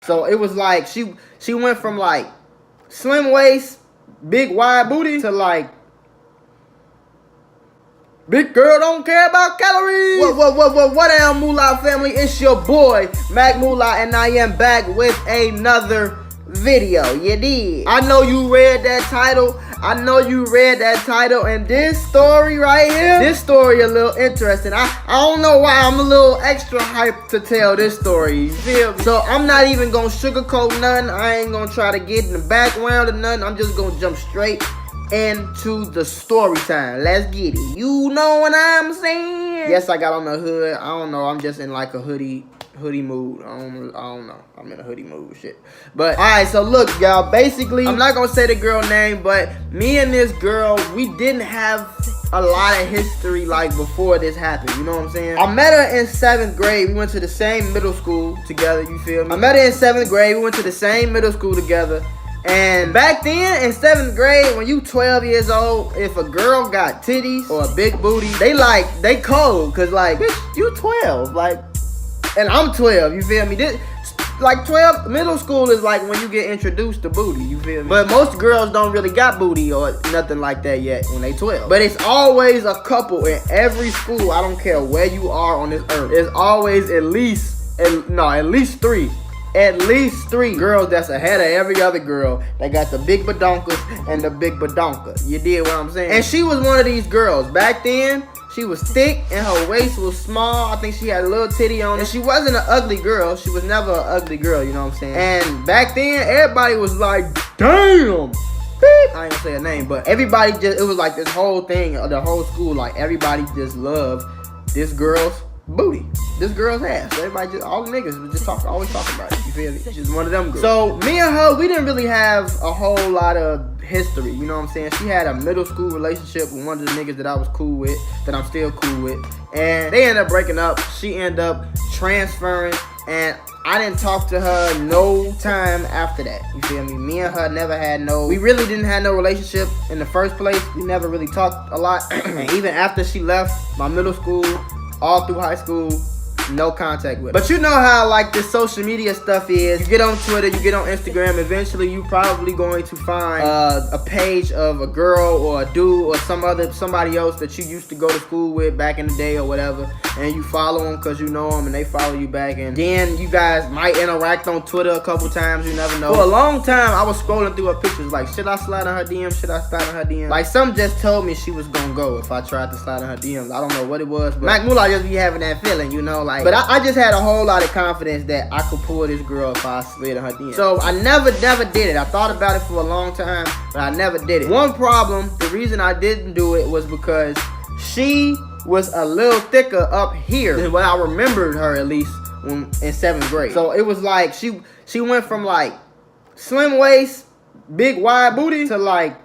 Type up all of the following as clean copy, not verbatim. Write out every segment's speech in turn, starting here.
So it was like she went from like slim waist, big wide booty to like big girl don't care about calories. What down, Moolah family? It's your boy Mac Moolah, and I am back with another video. You did. I know you read that title. And this story right here, this story a little interesting. I don't know why I'm a little extra hyped to tell this story. You feel me? So I'm not even gonna sugarcoat nothing. I ain't gonna try to get in the background or nothing. I'm just gonna jump straight into the story time. Let's get it. You know what I'm saying? Yes, I got on the hood. I don't know. I'm just in like a hoodie mood. I don't know. I'm in a hoodie mood, shit. But alright, so look, y'all. Basically, I'm not gonna say the girl name, but me and this girl, we didn't have a lot of history like before this happened. You know what I'm saying? I met her in 7th grade. We went to the same middle school together. You feel me? I met her in 7th grade. We went to the same middle school together. And back then in 7th grade, when you 12 years old, if a girl got titties or a big booty, they cold, cause like, bitch, you 12, like, and I'm 12. You feel me? This like 12 middle school is like when you get introduced to booty. You feel me? But most girls don't really got booty or nothing like that yet when they 12. But it's always a couple in every school. I don't care where you are on this earth. There's always at least three. At least 3 girls that's ahead of every other girl. They got the big badonkas and the big badonka. You did what I'm saying? And she was one of these girls. Back then, she was thick and her waist was small. I think she had a little titty on. And she wasn't an ugly girl. She was never an ugly girl, you know what I'm saying? And back then, everybody was like, damn. Beep. I ain't gonna say her name, but everybody just, it was like this whole thing, the whole school, like everybody just loved this girl's booty, this girl's ass. Everybody just, all the niggas was just always talking about it. You feel me? She's one of them girls. So me and her, we didn't really have a whole lot of history. You know what I'm saying? She had a middle school relationship with one of the niggas that I was cool with, that I'm still cool with, and they ended up breaking up. She ended up transferring, and I didn't talk to her no time after that. You feel me? Me and her never had we really didn't have no relationship in the first place. We never really talked a lot. And even after she left my middle school, all through high school, no contact with her. But you know how like this social media stuff is. You get on Twitter, you get on Instagram, eventually you probably going to find a page of a girl or a dude or somebody else that you used to go to school with back in the day or whatever, and you follow them because you know them and they follow you back, and then you guys might interact on Twitter a couple times. You never know. For a long time, I was scrolling through her pictures like, should I slide on her DM? Should I slide on her DM? Like, some just told me she was gonna go if I tried to slide on her DMs. I don't know what it was, but Mac Moolah just be having that feeling, you know, like. But I just had a whole lot of confidence that I could pull this girl if I slid on her DM. So I never did it. I thought about it for a long time, but I never did it. One problem, the reason I didn't do it was because she was a little thicker up here than what I remembered her, at least in 7th grade. So it was like she went from like slim waist, big wide booty to like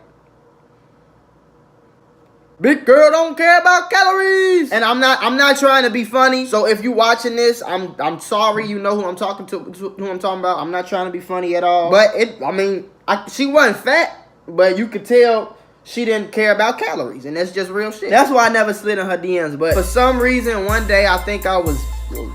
big girl don't care about calories. And I'm not trying to be funny. So if you watching this, I'm sorry. You know who I'm talking to, who I'm talking about. I'm not trying to be funny at all. But she wasn't fat, but you could tell she didn't care about calories, and that's just real shit. That's why I never slid in her DMs. But for some reason, one day I think I was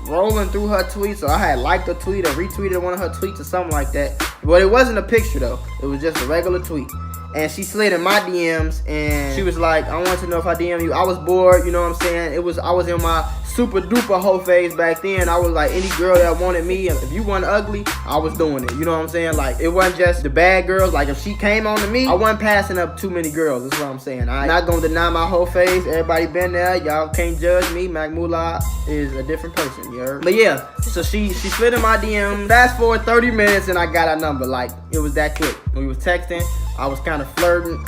rolling through her tweets, or I had liked a tweet or retweeted one of her tweets or something like that. But it wasn't a picture though. It was just a regular tweet. And she slid in my DMs, and she was like, I want to know if I DM you. I was bored, you know what I'm saying? I was in my super duper hoe phase back then. I was like, any girl that wanted me, if you wasn't ugly, I was doing it. You know what I'm saying? Like, it wasn't just the bad girls. Like, if she came on to me, I wasn't passing up too many girls. That's what I'm saying. I'm not gonna deny my hoe phase. Everybody been there. Y'all can't judge me. Mac Moolah is a different person, you heard? But yeah, so she slid in my DM. Fast forward 30 minutes, and I got her number. Like, it was that quick. We was texting. I was kind of flirting.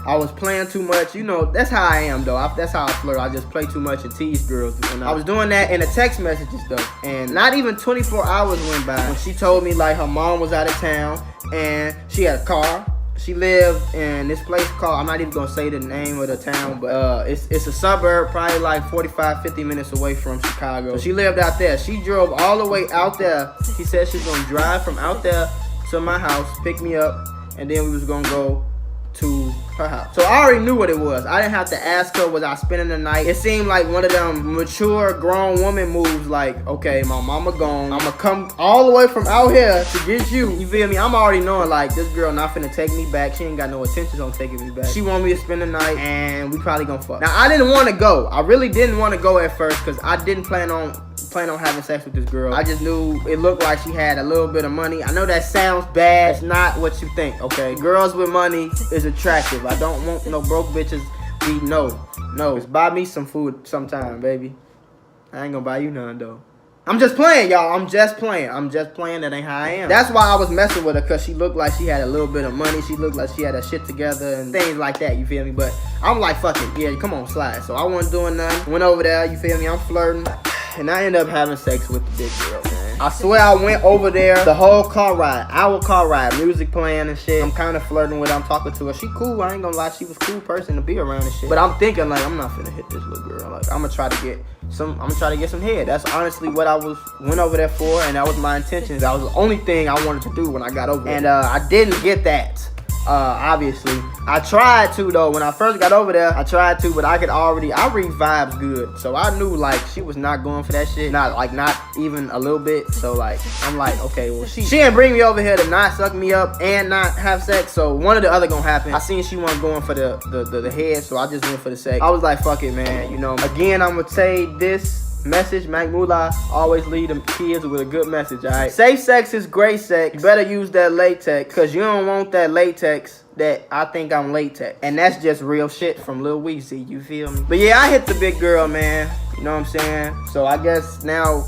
I was playing too much. You know, that's how I am, though. That's how I flirt. I just play too much and tease girls. And I was doing that in the text messages, though. And not even 24 hours went by when she told me, like, her mom was out of town and she had a car. She lived in this place called, I'm not even going to say the name of the town, but it's a suburb, probably like 45, 50 minutes away from Chicago. So she lived out there. She drove all the way out there. She said she was going to drive from out there to my house, pick me up, and then we was going to go to her house. So I already knew what it was. I didn't have to ask her was I spending the night. It seemed like one of them mature grown woman moves, like, okay, my mama gone, I'ma come all the way from out here to get you. You feel me? I'm already knowing like this girl not finna take me back. She ain't got no intentions on taking me back. She want me to spend the night and we probably gonna fuck. Now I didn't want to go. I really didn't want to go at first because I didn't plan on having sex with this girl. I just knew it looked like she had a little bit of money. I know that sounds bad. It's not what you think, okay? Girls with money is attractive. I don't want no broke bitches. No. Just buy me some food sometime, baby. I ain't gonna buy you none, though. I'm just playing, y'all. I'm just playing. That ain't how I am. That's why I was messing with her, because she looked like she had a little bit of money. She looked like she had her shit together and things like that, you feel me? But I'm like, fuck it. Yeah, come on, slide. So I wasn't doing nothing. Went over there, you feel me? I'm flirting. And I ended up having sex with the big girl, man. I swear I went over there the whole car ride. Our car ride. Music playing and shit. I'm kind of flirting with her. I'm talking to her. She cool. I ain't gonna lie. She was a cool person to be around and shit. But I'm thinking, like, I'm not finna hit this little girl. Like, I'm gonna try to get some head. That's honestly what I went over there for. And that was my intentions. That was the only thing I wanted to do when I got over there. And I didn't get that. Obviously. I tried to, though. When I first got over there, I tried to, but I read vibes good. So I knew, like, she was not going for that shit. Not even a little bit. So, like, I'm like, okay, well, she didn't bring me over here to not suck me up and not have sex. So one or the other gonna happen. I seen she wasn't going for the head, so I just went for the sex. I was like, fuck it, man. You know, again, I'm gonna say this message, Mac Moolah, always lead them kids with a good message, alright? Safe sex is great sex. You better use that latex, because you don't want that latex that I think I'm latex. And that's just real shit from Lil Weezy, you feel me? But yeah, I hit the big girl, man. You know what I'm saying? So I guess now,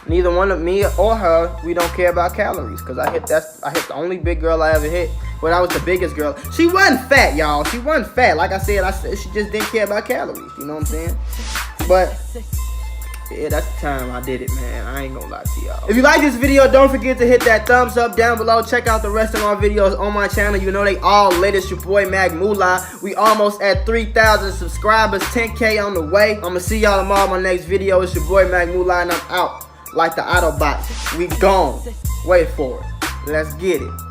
neither one of me or her, we don't care about calories, because I hit the only big girl I ever hit. But I was the biggest girl. She wasn't fat, y'all. She wasn't fat. Like I said, she just didn't care about calories. You know what I'm saying? But yeah, that's the time I did it, man. I ain't gonna lie to y'all. If you like this video, don't forget to hit that thumbs up down below. Check out the rest of my videos on my channel. You know they all lit. It's your boy Mac Moolah. We almost at 3,000 subscribers, 10K on the way. I'ma see y'all tomorrow in my next video. It's your boy Mac Moolah, and I'm out like the Autobots. We gone. Wait for it. Let's get it.